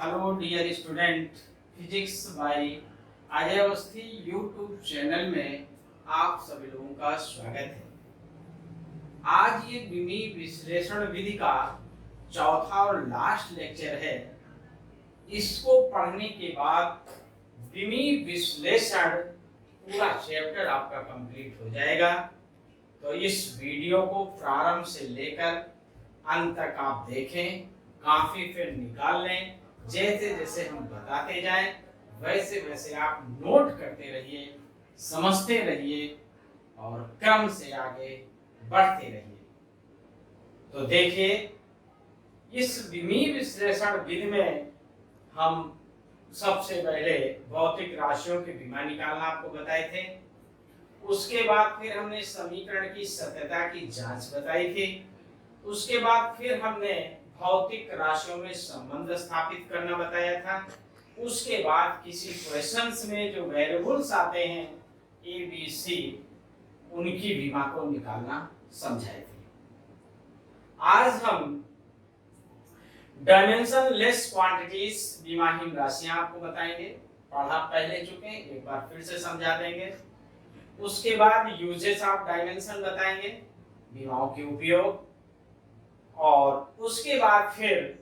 Hello dear student, physics by Ajay Awasthi YouTube channel में आप सभी लोगों का स्वागत है। आज ये विमी विश्लेषण विधि का चौथा और लास्ट लेक्चर है। इसको पढ़ने के बाद विमी विश्लेषण पूरा चैप्टर आपका कंप्लीट हो जाएगा। तो इस वीडियो को प्रारंभ से लेकर अंत तक आप देखें, काफी फिर निकाल लें। जैसे जैसे हम बताते जाएं वैसे वैसे आप नोट करते रहिए, समझते रहिए और क्रम से आगे बढ़ते रहिए। तो देखिए, इस विमी विश्लेषण विधि में हम सबसे पहले भौतिक राशियों के विमा निकालना आपको बताए थे। उसके बाद फिर हमने समीकरण की सत्यता की जांच बताई थी। उसके बाद फिर हमने भौतिक राशियों में संबंध स्थापित करना बताया था। उसके बाद किसी क्वेश्चंस में जो वेरिएबल्स आते हैं ए बी सी, उनकी विमा को निकालना समझाए थे। आज हम डायमेंशन लेस क्वांटिटीज विमाहीन राशियां आपको बताएंगे। पढ़ा पहले चुके हैं, एक बार फिर से समझा देंगे। उसके बाद यूजेस ऑफ डायमेंशन बताएंगे, विमाओं के उपयोग, और उसके बाद फिर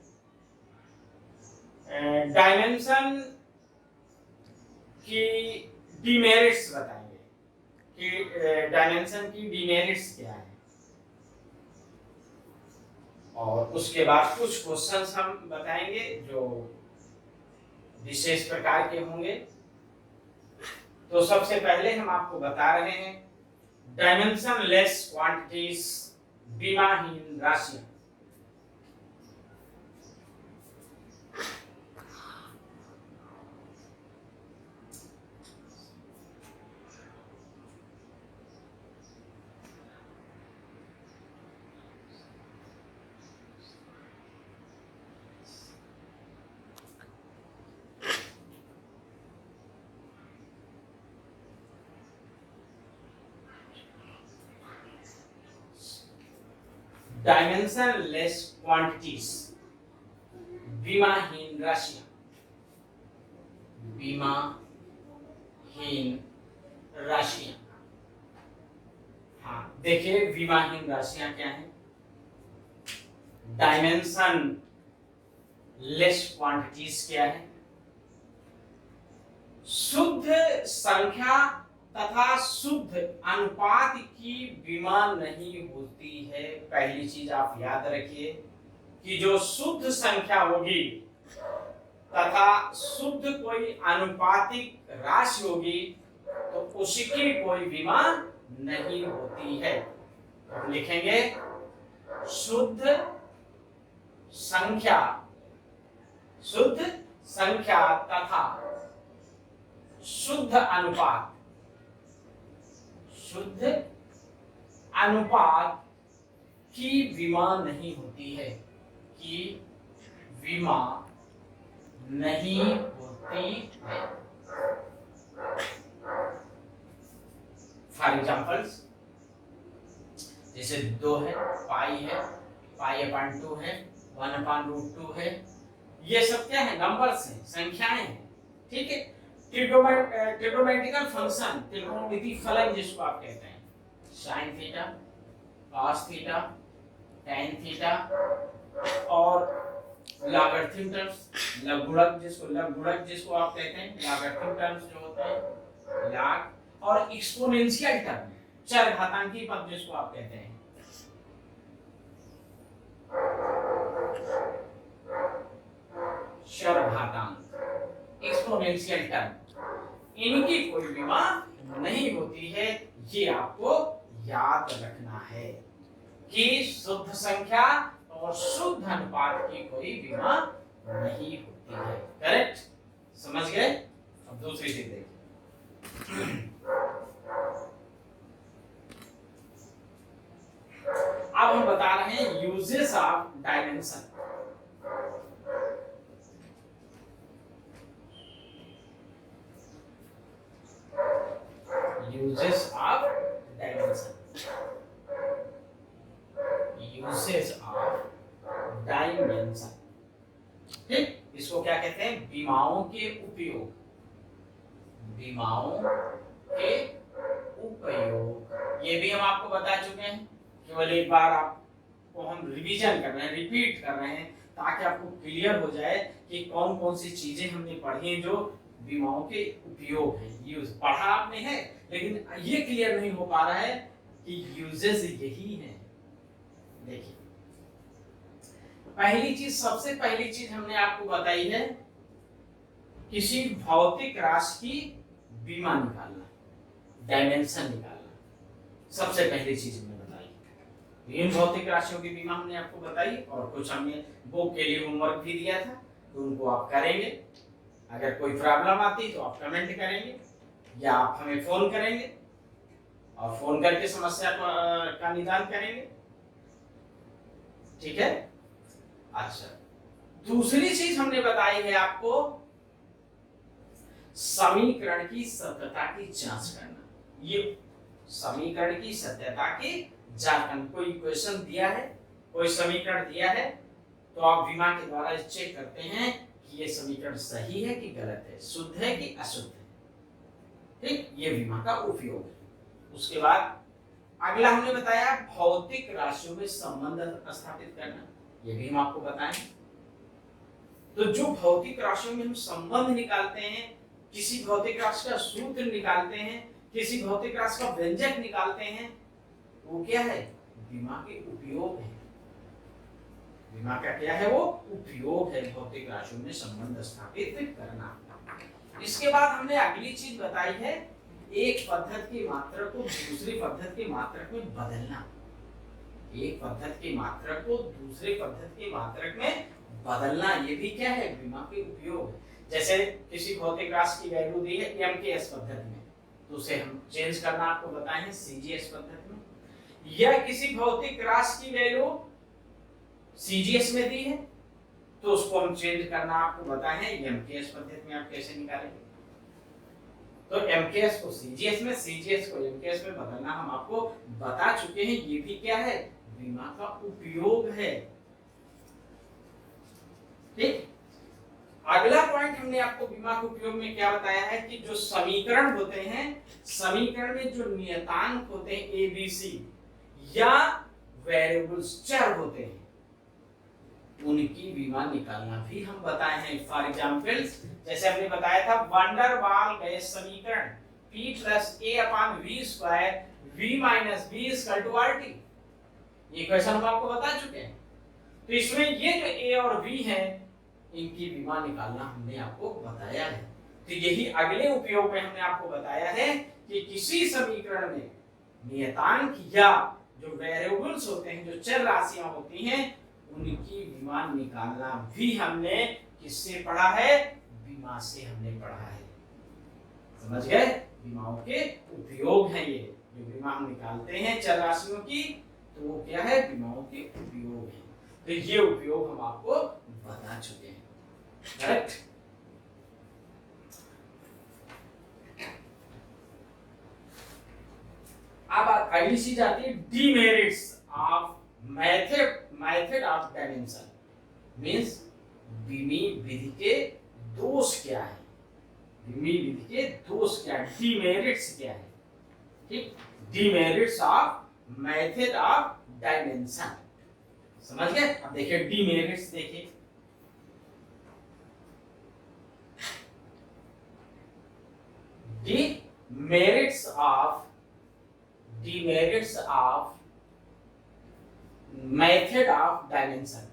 डायमेंशन की डिमेरिट्स बताएंगे कि डायमेंशन की डिमेरिट्स क्या है। और उसके बाद कुछ क्वेश्चंस हम बताएंगे जो विशेष प्रकार के होंगे। तो सबसे पहले हम आपको बता रहे हैं डायमेंशन लेस क्वांटिटीज विमाहीन राशियां। डायमेंशन लेस क्वांटिटीज विमाहीन राशियां, विमाहीन राशियां। हाँ देखिए, विमाहीन राशियां क्या हैं। डायमेंशन लेस क्वांटिटीज क्या है। शुद्ध संख्या तथा शुद्ध अनुपात की विमा नहीं होती है। पहली चीज आप याद रखिए कि जो शुद्ध संख्या होगी तथा शुद्ध कोई अनुपातिक राशि होगी तो उसकी कोई विमा नहीं होती है। हम लिखेंगे शुद्ध संख्या, शुद्ध संख्या तथा शुद्ध अनुपात, शुद्ध अनुपात की विमा नहीं होती है, की विमा नहीं होती है। फॉर एग्जाम्पल्स, जैसे 2 है, पाई है, पाई अपॉन 2 है, 1 अपॉन रूट 2 है। ये सब क्या है? नंबर्स हैं, संख्याएं हैं। ठीक है। ट्रिग्नोमेट्रिकल फंक्शन, त्रिकोणमिति फलन जिसको आप कहते हैं, sine theta, cos theta, tan theta, और लॉगरिथम टर्म्स, लघुगणक जिसको आप कहते हैं, लॉगरिथम टर्म्स जो होते हैं, लॉग, और एक्सपोनेंशियल टर्म, चरघातांकी पद जिसको आप कहते हैं। चरघातांक, एक्सपोनेंशियल टर्म, इनकी कोई विमा नहीं होती है। ये आपको याद रखना है कि शुद्ध संख्या और शुद्ध अनुपात की कोई विमा नहीं होती है। करेक्ट? समझ गए? अब दूसरी चीज देखिए। अब हम बता रहे हैं uses of dimension. uses of dimension, uses of dimension। ठीक, इसको क्या क्या कहते हैं, बीमाओं के उपयोग, बीमाओं के उपयोग। ये भी हम आपको बता चुके हैं, केवल एक बार आपको हम रिवीजन कर रहे हैं, रिपीट कर रहे हैं, ताकि आपको क्लियर हो जाए कि कौन कौन सी चीजें हमने पढ़ी हैं जो बीमाओं के उपयोग है। यूज पढ़ा आपने है, लेकिन ये क्लियर नहीं हो पा रहा है कि यूजेस यही है। देखिए, पहली चीज, सबसे पहली चीज हमने आपको बताई है किसी भौतिक राशि की बीमा निकालना, डायमेंशन निकालना, सबसे पहली चीज हमने बताई। इन भौतिक राशियों की बीमा हमने आपको बताई, और कुछ हमने बुक के लिए होमवर्क भी दिया था, तो उनको आप करेंगे। अगर कोई प्रॉब्लम आती है तो आप कमेंट करेंगे या आप हमें फोन करेंगे और फोन करके समस्या का निदान करेंगे। ठीक है। अच्छा, दूसरी चीज हमने बताई है आपको समीकरण की सत्यता की जांच करना। ये समीकरण की सत्यता की जांच करना, कोई क्वेश्चन दिया है, कोई समीकरण दिया है, तो आप बीमा के द्वारा चेक करते हैं कि ये समीकरण सही है कि गलत है, शुद्ध है कि अशुद्ध है। ठीक, ये बीमा का उपयोग है। उसके बाद अगला हमने बताया भौतिक राशियों में संबंध स्थापित करना, ये भी हम आपको बताएं। तो जो भौतिक राशियों में हम संबंध निकालते हैं, किसी भौतिक राशि का सूत्र निकालते हैं, किसी भौतिक राशि का व्यंजक निकालते हैं, वो क्या है, बीमा के उपयोग है। बीमा का क्या है, वो उपयोग है, भौतिक राशियों में संबंध स्थापित करना। इसके बाद हमने अगली चीज बताई है एक पद्धति की मात्रक को दूसरी पद्धति की मात्रक में बदलना। एक पद्धति की मात्रक को दूसरे पद्धति की मात्रक में बदलना, ये भी क्या है, बीमा के उपयोग है। जैसे किसी भौतिक राशि की वैल्यू दी है एमकेएस पद्धति में, तो उसे हम चेंज करना आपको बताए हैं सीजीएस पद्धति में। या किसी भौतिक राशि की वैल्यू सीजीएस में दी है, तो उसको हम चेंज करना आपको बताए हैं एमकेएस पद्धति में। आप कैसे निकालेंगे, तो एमकेएस को सीजीएस में, सीजीएस को एमकेएस में बदलना हम आपको बता चुके हैं। ये भी क्या है, बीमा का उपयोग है। ठीक, अगला पॉइंट हमने आपको बीमा के उपयोग में क्या बताया है कि जो समीकरण होते हैं, समीकरण में जो नियतांक होते हैं एबीसी या वेरिएबल्स चर होते हैं, उनकी बीमा निकालना भी हम बताए हैं। फॉर एग्जांपल, जैसे हमने बताया था वैन डर वाल गैस समीकरण P + A/V² V - B = RT, ये क्वेश्चन हम आपको बता चुके हैं। तो इसमें ये जो A और V है, इनकी बीमा निकालना हमने आपको बताया है। तो यही अगले उपयोग में हमने आपको बताया है कि किसी समीकरण में नियतांक या जो वेरिएबल्स होते हैं, जो चर राशियां होती हैं, उनकी बीमा निकालना भी हमने किससे पढ़ा है, बीमा से हमने पढ़ा है। समझ गए, बीमाओं के उपयोग हैं ये, जो बीमा हम निकालते हैं चर राशियों की, तो वो क्या है, बीमाओं के उपयोग है। तो ये उपयोग हम आपको बता चुके हैं। करेक्ट। अब अगली चीज आती है demerits of method of dimension, means बीमी विधि के दोष क्या है, बीमी विधि के दोष क्या है, डीमेरिट्स क्या है। ठीक, demerits of method of dimension, समझ गए। अब देखिए डीमेरिट्स, देखिए demerits of method of dimension,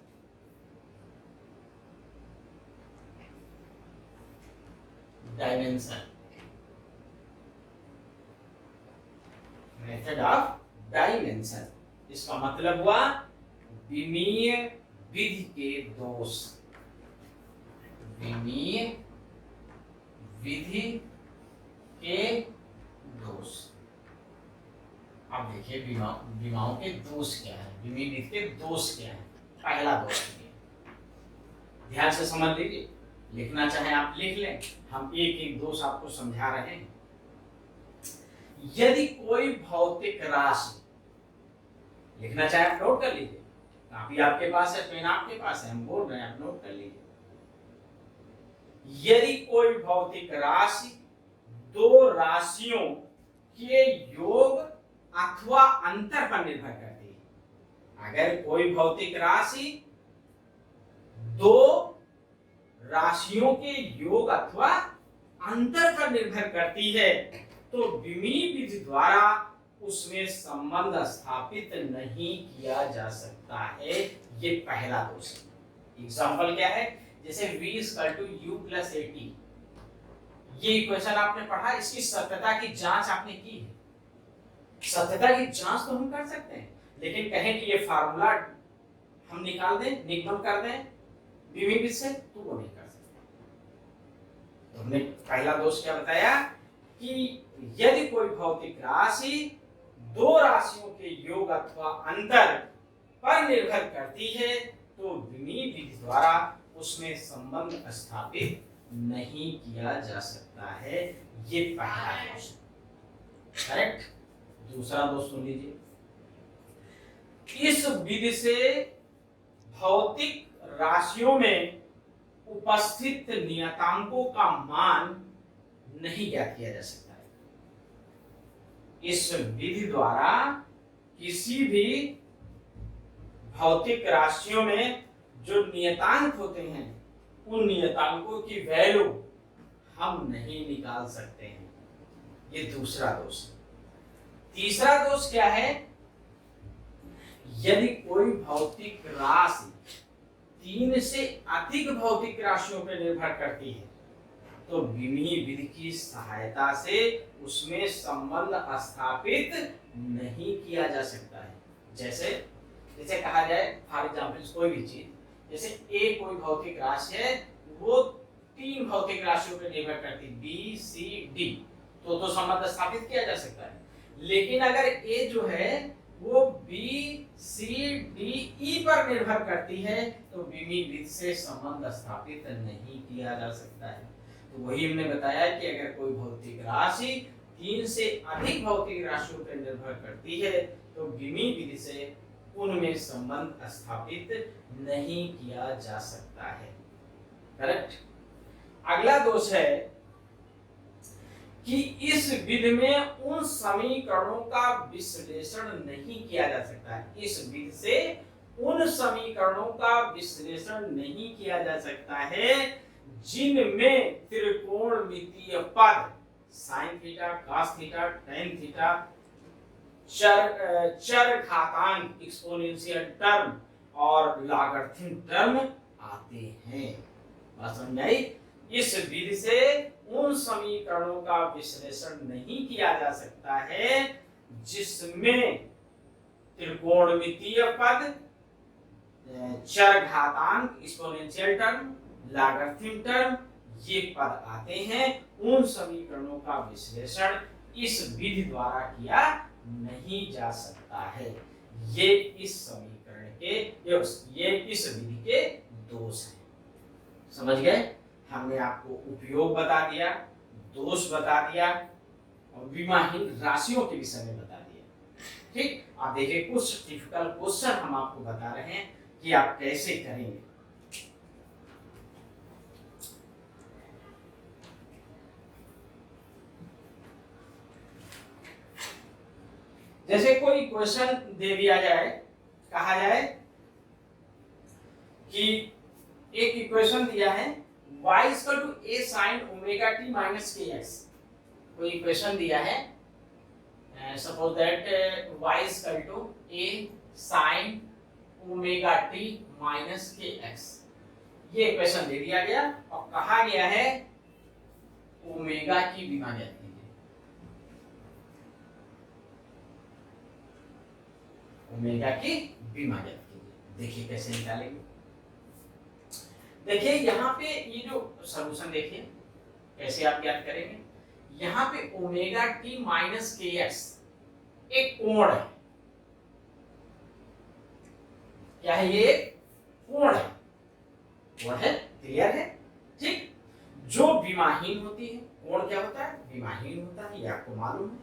method of dimension, इसका मतलब हुआ विमीय विधि के दोष, विमीय विधि के दोष। अब देखिए बीमाओं के दोष क्या है, विमीय विधि के दोष क्या है। पहला दोष ध्यान से समझ लीजिए, लिखना चाहे आप लिख लें, हम एक एक दोष आपको समझा रहे हैं। यदि कोई भौतिक राशि, लिखना चाहे आप नोट कर लीजिए, कापी आपके पास है, पेन आपके पास है, हम बोल रहे हैं, आप नोट कर लीजिए। यदि कोई भौतिक राशि दो राशियों के योग अथवा अंतर पर निर्भर करती है। अगर कोई भौतिक राशि दो राशियों के योग अथवा अंतर पर निर्भर करती है तो विमीय विधि द्वारा उसमें संबंध स्थापित नहीं किया जा सकता है। ये पहला दोष है। एग्जाम्पल क्या है? जैसे v = u + at, ये इक्वेशन आपने पढ़ा, इसकी सत्यता की जांच आपने की है। सत्यता की जांच तो हम कर सकते हैं, लेकिन कहें कि ये फार्मूला हम निकाल दें, निगमन कर दें विमीय विधि से, तो वो नहीं कर सकते। तो हमने पहला दोष क्या बताया कि यदि कोई भौतिक राशि दो राशियों के योग अथवा अंतर पर निर्भर करती है तो विमीय विधि द्वारा उसमें संबंध स्थापित नहीं किया जा सकता है। ये पहला दोष है। करेक्ट। दूसरा दोष सुन लीजिए। इस विधि से भौतिक राशियों में उपस्थित नियतांकों का मान नहीं ज्ञात किया जा सकता है। इस विधि द्वारा किसी भी भौतिक राशियों में जो नियतांक होते हैं उन नियतांकों की वैल्यू हम नहीं निकाल सकते हैं। ये दूसरा दोष है। तीसरा दोष क्या है? यदि कोई भौतिक राशि 3 से अधिक भौतिक राशियों पर निर्भर करती है तो विमीय विधि की सहायता से उसमें संबंध स्थापित नहीं किया जा सकता है। जैसे कहा जाए, फॉर एग्जाम्पल कोई भी चीज, जैसे ए कोई भौतिक राशि है, वो 3 भौतिक राशियों पर निर्भर करती, बी सी डी, तो संबंध स्थापित किया जा सकता है। लेकिन अगर ए जो है वो बी सी डी ई पर निर्भर करती है तो विमीय विधि से संबंध स्थापित नहीं किया जा सकता है। तो वही हमने बताया कि अगर कोई भौतिक राशि 3 से अधिक भौतिक राशियों पर निर्भर करती है तो विमीय विधि से उनमें संबंध स्थापित नहीं किया जा सकता है। करेक्ट। अगला दोष है कि इस विधि में उन समीकरणों का विश्लेषण नहीं किया जा सकता है। इस विधि से उन समीकरणों का विश्लेषण नहीं किया जा सकता है जिनमें त्रिकोणमितीय पद sin theta, cos theta, tan theta, चर घातांक एक्सपोनेंशियल टर्म और लॉगरिथम टर्म आते हैं। बात समझ आई? इस विधि से उन समीकरणों का विश्लेषण नहीं किया जा सकता है जिसमें त्रिकोणमितीय पद, चर घातांक एक्सपोनेंशियल टर्म, लॉगरिथम टर्म ये पद आते हैं। उन समीकरणों का विश्लेषण इस विधि द्वारा किया नहीं जा सकता है। ये इस समीकरण के, ये इस विधि के दोष हैं। समझ गए? हमने आपको उपयोग बता दिया, दोष बता दिया और विमाहीन राशियों के विषय में बता दिया। ठीक। आप देखिए, कुछ डिफिकल्ट क्वेश्चन हम आपको बता रहे हैं कि आप कैसे करेंगे। जैसे कोई क्वेश्चन दे दिया जाए, कहा जाए कि एक इक्वेशन दिया है y = a sin ωt - kx। कोई इक्वेशन दिया है, suppose that y = a sin ωt - kx। ये इक्वेशन दे दिया गया और कहा गया है ओमेगा की विभाजन कीजिए। ओमेगा की विभाजन कीजिए। देखिए कैसे निकालेंगे। देखिए यहाँ पे ये जो सॉल्यूशन देखिए कैसे आप ज्ञात करेंगे। यहाँ पे ओमेगा टी माइनस के एक्स एक कोण है। क्या है ये? कोण है। कोण है, क्लियर है? ठीक। जो विमाहीन होती है, कोण क्या होता है? विमाहीन होता है, ये आपको मालूम है।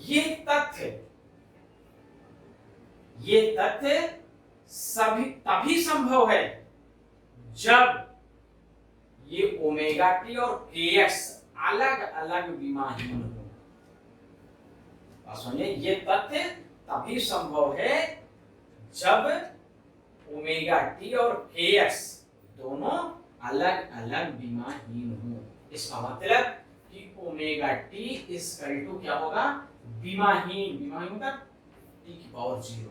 ये तथ्य सभी तभी संभव है जब ये ओमेगा टी और के एक्स अलग अलग विमाहीन हो। सुनिए, ये तथ्य तभी संभव है जब ओमेगा टी और के एक्स दोनों अलग अलग विमाहीन हो। इसका मतलब कि ओमेगा टी इक्वल टू क्या होगा, विमाहीन। विमाहीन मतलब टी की पावर 0।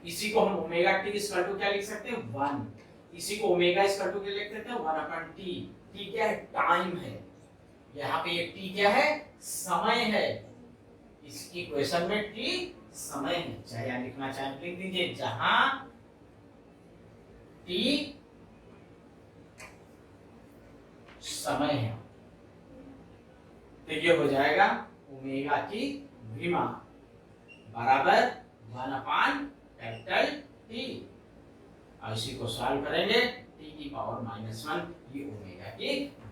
इसी को हम ओमेगा टी इक्वल टू क्या लिख सकते हैं, 1। इसी को ओमेगा इक्वल टू क्या लिख सकते हैं, 1/t। टी क्या है, टाइम है। यहाँ पे ये टी क्या है, समय है। इस इक्वेशन में टी समय है, चाहे यहाँ लिखना चाहे लिख दीजिए, जहां टी समय है। तो ये हो जाएगा ओमेगा की विमा बराबर 1/T। और इसी को सॉल्व करेंगे, टी की पावर -1, ये ओमेगा की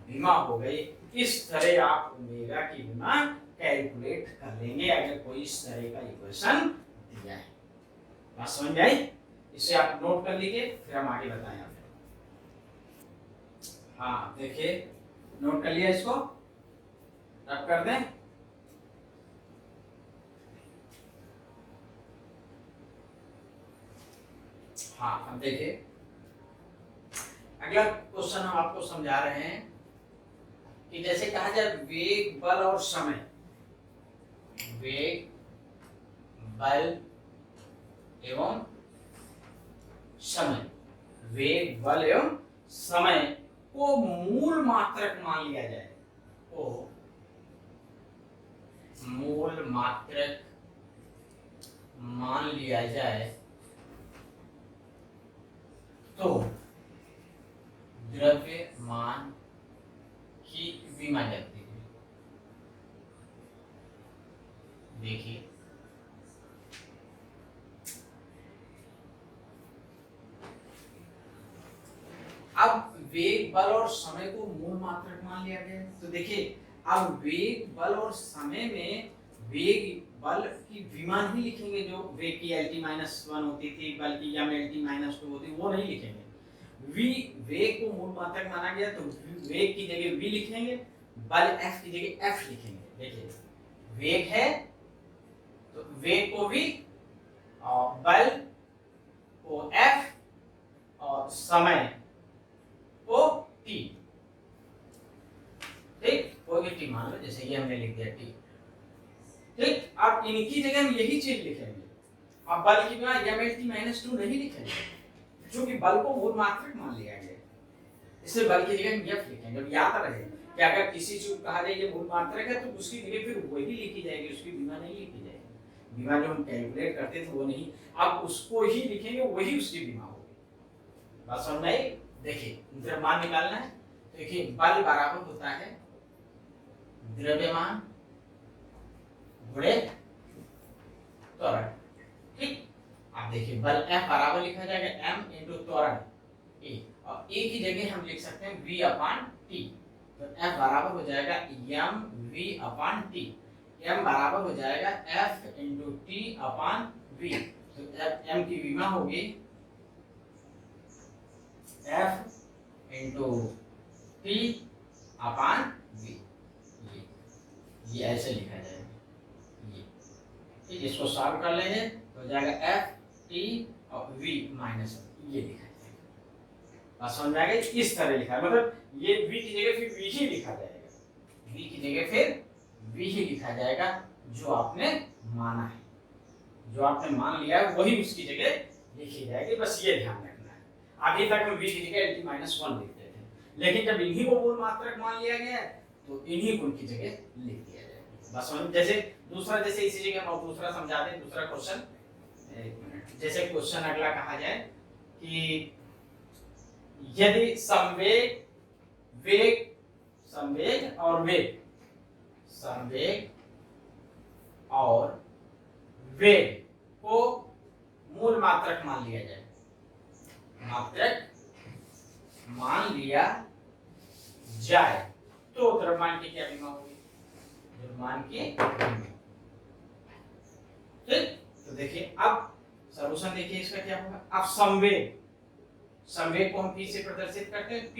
विमा हो गई। इस तरह आप ओमेगा की विमा कैलकुलेट कर लेंगे अगर कोई इस तरह का इक्वेशन दिया है। बात समझ में आई? इसे आप नोट कर लीजिए, फिर हम आगे बताएं आपको। हाँ देखिए, नोट कर लिया, इसको रब कर दें। हाँ अब देखिए, अगला क्वेश्चन हम आपको समझा रहे हैं कि जैसे कहा जाए वेग, बल और समय। वेग, बल एवं समय। वेग, बल एवं समय को मूल मात्रक मान लिया जाए, को मूल मात्रक मान लिया जाए तो द्रव्यमान की विमा लगती है। देखिए, अब वेग, बल और समय को मूल मात्रक मान लिया गया, तो देखिए अब वेग, बल और समय में वेग, बल की विमा ही लिखेंगे। जो वेग की LT-1 होती थी, बल की MLT-2 होती, वो नहीं लिखेंगे। वेग को मूल मात्रक माना गया तो वेग की जगह v लिखेंगे, बल F की जगह F लिखेंगे। देखिए, वेग है तो वेग को v और बल को F और समय को t। ठीक, कोई भी टी मान लो, जैसे ये हमने लिख दिया टी। ठीक, अब इनकी जगह हम यही चीज लिखेंगे। अब बल की विमा MLT-2 नहीं लिखेंगे, क्योंकि बल को मूल मात्रक मान लिया गया, इसलिए बल की जगह हम f लिखेंगे। अब याद रहे कि अगर किसी चीज कहा जाए ये मूल मात्रक है तो उसकी जगह फिर वही लिखी जाएगी, उसकी विमा नहीं लिखी जाएगी। विमा जो हम कैलकुलेट करते थे वो नहीं, अब उसको ही लिखेंगे, वही उसकी विमा होगी। बात समझ में आई? देखिए, द्रव्यमान निकालना है। देखिए, बल बराबर होता है द्रव्यमान गुणे त्वरण। ठीक, अब देखिए बल F बराबर लिखा जाएगा m × त्वरण a, और a की जगह हम लिख सकते हैं v/t। तो F बराबर हो जाएगा mv/t। m बराबर हो जाएगा F × t/v। तो m की विमा होगी F × t/v। ये ऐसे लिखा जाएगा। ये ठीक, इसको सॉल्व कर लेंगे तो हो जाएगा F T और V माइनस, ये लिखा जाएगा। समझ में आ गया? इस तरह लिखा है, मतलब ये V की जगह फिर V ही लिखा जाएगा। V की जगह फिर V ही लिखा जाएगा, जो आपने माना है, जो आपने मान लिया है वही उसकी जगह लिखी जाएगी। बस ये ध्यान रखना है। अभी तक हम V की जगह LT-1 लिखते थे, लेकिन जब इन्हीं को मूल मात्रक मान लिया गया तो इन्हीं को उनकी जगह लिख दिया जाएगा। बस समझ। जैसे दूसरा, जैसे इसी जगह हम दूसरा समझा दें, दूसरा क्वेश्चन। एक मिनट, जैसे क्वेश्चन अगला कहा जाए कि यदि संवेग, वेग, संवेग और वेग, संवेग और वेग को मूल मात्रक मान लिया जाए, मात्रक मान लिया जाए तो द्रव्यमान की क्या विमा होगी? द्रव्यमान की। ठीक, तो देखिए अब सॉल्यूशन देखिए इसका क्या होगा। अब संवेग, संवेग को हम P से प्रदर्शित करते हैं, P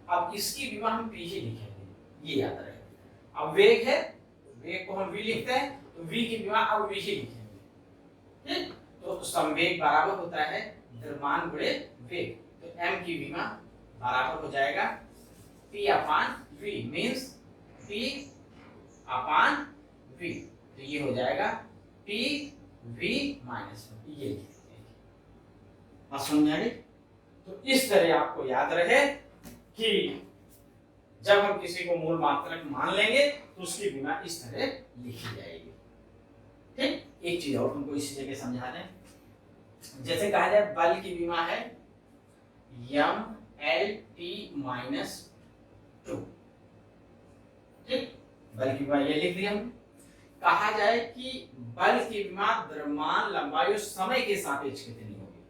अब इसकी बीमा हम पी ही लिखेंगे, ये याद रहे। अब वेग है, वेग को हम v लिखते हैं, तो v की बीमा अब v ही लिखेंगे, ठीक। तो संवेग बराबर होता है द्रव्यमान गुणे वेग, तो m की बीमा बराबर हो जाएगा p अपान v, मीन्स p अपान v, तो ये हो जाएगा p v माइनस, ये लिखते हैं। बात समझ में आ गई? तो इस तरह आपको याद रहे कि जब हम किसी को मूल मात्रक मान लेंगे तो उसकी बीमा इस तरह लिखी जाएगी, ठीक। एक चीज और तुमको इसी जगह समझा दें, जैसे कहा जाए बल की बीमा है m l t माइनस 2, ठीक। बल की बीमा ये लिख दिया हमने। कहा जाए कि बल की बीमा द्रव्यमान लंबाई और समय के सापेक्ष कितनी होगी,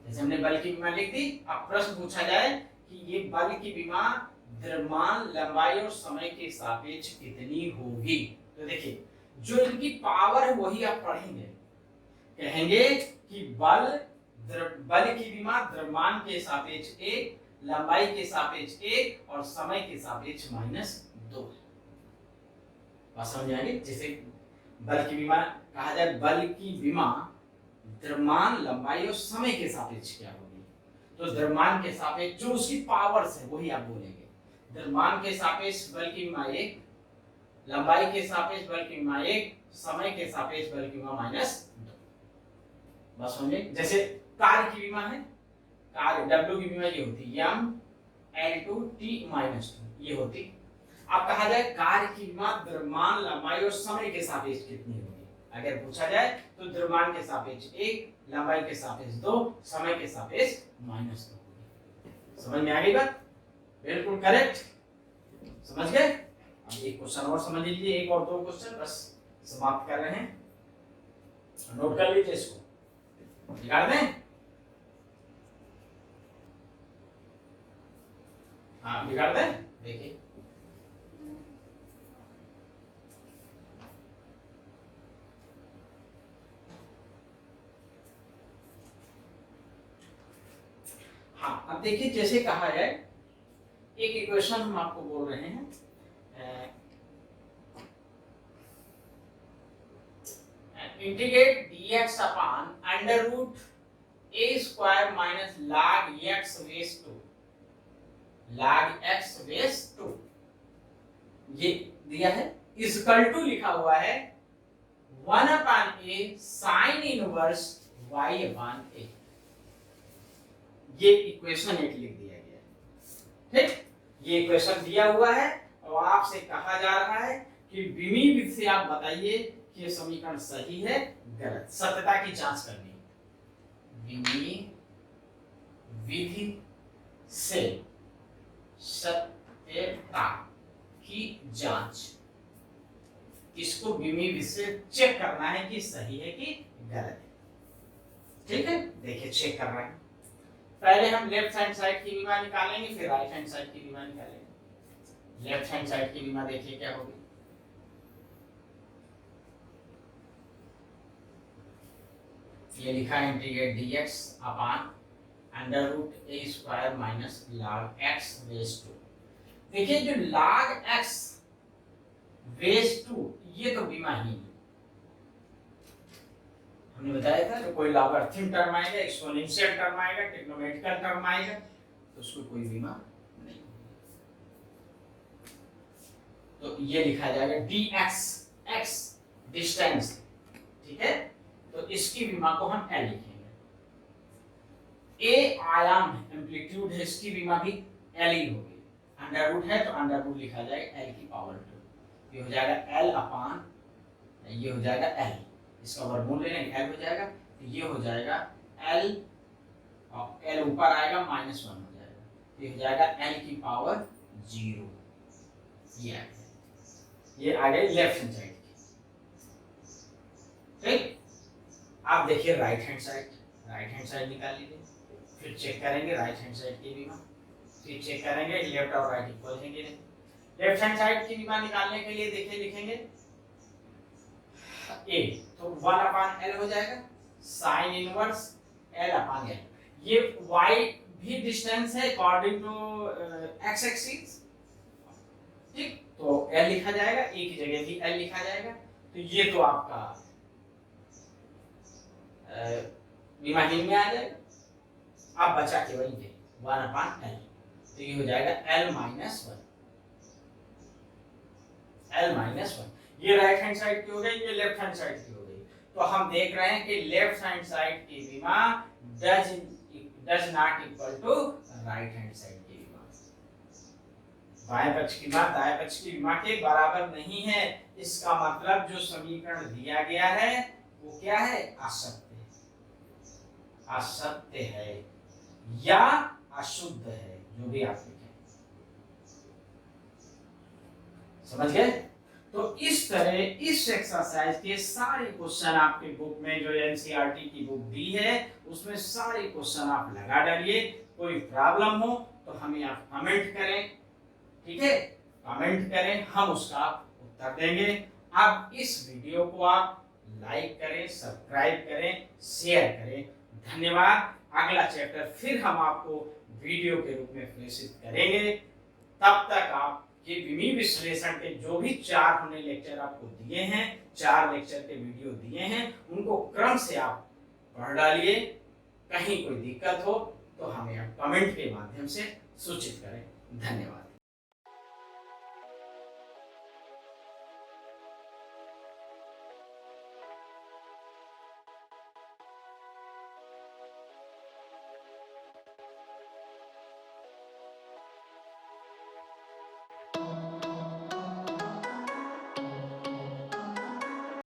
जैसे हमने बल की बीमा लिख दी। अब प्रश्न पूछा जाए कि ये बल की बीमा द्रव्यमान लंबाई और समय के सापेक्ष कितनी होगी, तो देखिए जो इनकी पावर है वही आप पढ़ेंगे, कहेंगे कि बल की बीमा द्रव्यमान के सापेक्ष 1, लंबाई के सापेक्ष 1 और समय के सापेक्ष -2। बात समझ आएगी? जैसे बल की बीमा कहा जाए, बल की बीमा द्रव्यमान लंबाई और समय के सापेक्ष क्या होगी, तो द्रव्यमान के सापेक्ष जो उसकी पावर्स है वही आप बोलेंगे। द्रव्यमान के सापेक्ष बल की बीमा 1, लंबाई के सापेक्ष बल की बीमा 1, समय के सापेक्ष बल की बीमा -2। बस समझे? जैसे कार्य की बीमा है, कार्य W की बीमा ये होती है m l2 t -2, ये होती। अब कहा जाए कार्य की बीमा द्रव्यमान लंबाई और समय के सापेक्ष कितनी होगी, अगर पूछा जाए तो द्रव्यमान के सापेक्ष 1, लंबाई के सापेक्ष 2, समय के सापेक्ष -2। समझ में आ गई बात? बिल्कुल करेक्ट, समझ गए? अब एक क्वेश्चन और समझ लीजिए, एक और दो क्वेश्चन बस समाप्त कर रहे हैं, नोट कर लीजिए, इसको निकाल दें। हाँ बिगाड़ दें, देखिए हाँ, अब देखिए जैसे कहा जाए, एक इक्वेशन हम आपको बोल रहे हैं, integrate dx upon under root a square minus log x base 2, log x base 2 ये दिया है, इक्वल टू लिखा हुआ है 1 upon a sine inverse y upon a, ये इक्वेशन एक लिख दिया गया है, ठीक। ये इक्वेशन दिया हुआ है और आपसे कहा जा रहा है कि विमी विधि से आप बताइए कि ये समीकरण सही है गलत, सत्यता की जांच करनी है। विमी विधि से सत्यता की जांच, इसको विमी विधि से चेक करना है कि सही है कि गलत है, ठीक है। देखिए चेक कर रहे हैं, पहले हम लेफ्ट हैंड साइड की बीमा निकालेंगे, फिर राइट हैंड साइड की बीमा निकालेंगे। लेफ्ट हैंड साइड की बीमा देखिए क्या होगी, ये लिखा है integrate dx upon under root a square minus log x base 2। देखिए जो log x बेस 2 ये तो बीमा ही है, हमने बताया था, तो कोई लॉगरिथम टर्म आएगा, एक्सपोनेंशियल टर्म आएगा, ट्रिग्नोमेट्रिकल टर्म आएगा, तो उसको कोई बीमा नहीं। तो ये लिखा जाएगा dx, x डिस्टेंस, ठीक है, तो इसकी बीमा को हम l लिखेंगे। a आयाम है, एम्पलीट्यूड है, इसकी बीमा भी l ही होगी। अंडर रूट है तो अंडर रूट लिखा जाएगा l की पावर 2, ये हो जाएगा l अपॉन, ये हो जाएगा l, इसका वर्गमूल ले लेंगे l हो जाएगा, तो ये हो जाएगा l, और l ऊपर आएगा -1 हो जाएगा, ये हो जाएगा l की पावर 0, ये आ गई लेफ्ट हैंड साइड की, ठीक। आप देखिए राइट हैंड साइड निकाल लीजिए, फिर चेक करेंगे राइट हैंड साइड की बीमा, फिर चेक करेंगे लेफ्ट और राइट इक्वल है कि नहीं। लेफ्ट हैंड साइड की बीमा निकालने के लिए देखिए लिखेंगे a, तो 1 अपॉन l हो जाएगा, sine inverse l upon l, ये y भी डिस्टेंस है अकॉर्डिंग टू एक्स एक्सिस, ठीक, तो एल लिखा जाएगा, ए की जगह भी एल लिखा जाएगा। तो ये तो आपका दिमागी में आ जाएगा। अब बचा केवल ये 1/L, तो ये हो जाएगा L माइनस 1, L माइनस 1। ये राइट हैंड साइड की हो गई, ये लेफ्ट हैंड साइड की हो गई। तो हम देख रहे हैं कि लेफ्ट हैंड साइड की विमा does not equal to right hand side की विमा। बाएं पक्ष की विमा दाएं पक्ष की विमा के बराबर नहीं है। इसका मतलब जो समीकरण दिया गया है वो क्या है? असत्य है, असत्य है या अशुद्ध है, जो भी आप लिखें। समझ गए? तो इस तरह इस एक्सरसाइज के सारे क्वेश्चन आपके बुक में जो एनसीईआरटी की बुक दी है उसमें सारे क्वेश्चन आप लगा डालिए। कोई प्रॉब्लम हो तो हमें आप कमेंट करें, ठीक है, कमेंट करें, हम उसका उत्तर देंगे। अब इस वीडियो को आप लाइक करें, सब्सक्राइब करें, शेयर करें। धन्यवाद। अगला चैप्टर फिर हम आपको वीडियो के रूप में प्रेषित करेंगे। तब तक आप ये विमी विश्लेषण के जो भी 4 हमने लेक्चर आपको दिए हैं, 4 लेक्चर के वीडियो दिए हैं, उनको क्रम से आप पढ़ डालिए। कहीं कोई दिक्कत हो तो हमें आप कमेंट के माध्यम से सूचित करें। धन्यवाद।